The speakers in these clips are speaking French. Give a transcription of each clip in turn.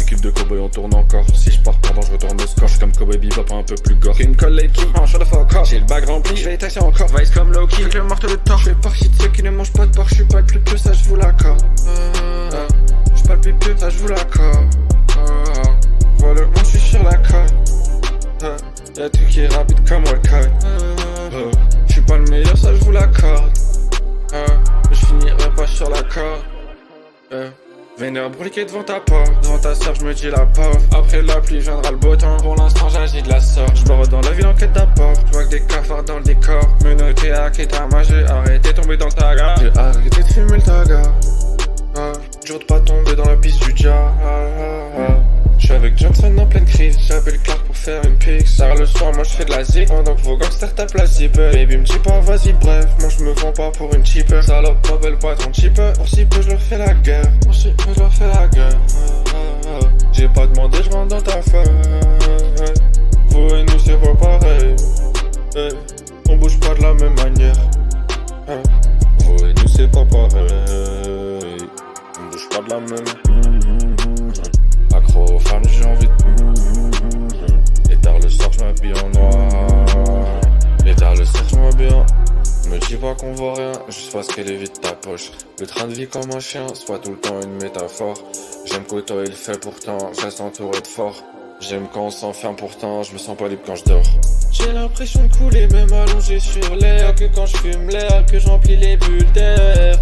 Équipe de cowboy on tourne encore. Si je pars pendant je retourne au score. J'suis comme cowboy bebop un peu plus gore. Une collègue qui shut the fuck up. J'ai le bag rempli, j'vais taxer encore. Vice comme Loki, avec le marteau de torche. J'fais partie de ceux qui ne mangent pas de porc. J'suis pas le plus peu, ça j'vous l'accorde. J'suis pas le plus peu, ça j'vous l'accorde. Voilà, moi j'suis sur la côte. Y'a tout qui est rapide comme Walcott. J'suis pas le meilleur, ça j'vous l'accorde. J'finirai pas sur la corde. Vénère brûlé devant ta porte. Devant ta sœur, j'me dis la pauvre. Après la pluie viendra le beau temps. Pour l'instant, j'agis de la sorte. J'barre dans la ville en quête d'apport. J'vois que des cafards dans le décor. Menotté à Ketama, j'ai arrêté de tomber dans le taga. J'ai arrêté de fumer le taga. Dur de pas tomber dans la piste du dia. J'suis avec Johnson en pleine crise. J'appelle Clark pour faire une pique. Tard le soir, moi j'fais de la zik. Pendant que vos gangsters tapent la zip. Baby me dis pas vas-y bref. Moi j'me vends pas pour une cheap. Salope, ma belle patron cheap. Pour si peu j'leur fais la guerre. Pour si peu j'leur fais la guerre. J'ai pas demandé, j'rentre dans ta feuille. Vous et nous c'est pas pareil. On bouge pas de la même manière. Vous et nous c'est pas pareil. On bouge pas de la même. Accro aux femmes, j'ai envie de. Et tard le soir, j'm'habille en noir. Et tard le soir, j'm'habille en. Me dis pas qu'on voit rien, juste parce qu'elle évite ta poche. Le train de vie comme un chien, soit tout le temps une métaphore. J'aime côtoyer le fait pourtant, je reste entouré de fort. J'aime quand on s'enferme pourtant, je me sens pas libre quand je dors. J'ai l'impression de couler même allongé sur l'air. Que quand je fume l'air, que j'emplis les bulles d'air.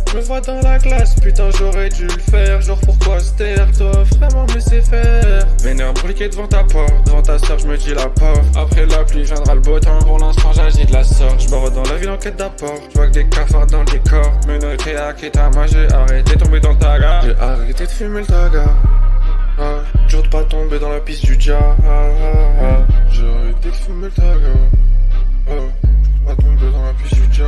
Je me vois dans la glace, putain j'aurais dû le faire. Genre pourquoi se taire, toi vraiment me laisser faire. Vénère brûlé devant ta porte. Devant ta sœur j'me dis la pauvre. Après la pluie viendra le beau temps. Pour l'instant j'agis de la sorte. J'barre dans la ville en quête d'apport. J'vois que des cafards dans le décor. Menotté à Ketama, j'ai arrêté de tomber dans le taga. J'ai arrêté de fumer le taga. Dur de pas tomber dans la piste du dia. J'ai arrêté de fumer le taga. Dur de pas tomber dans la piste du dia.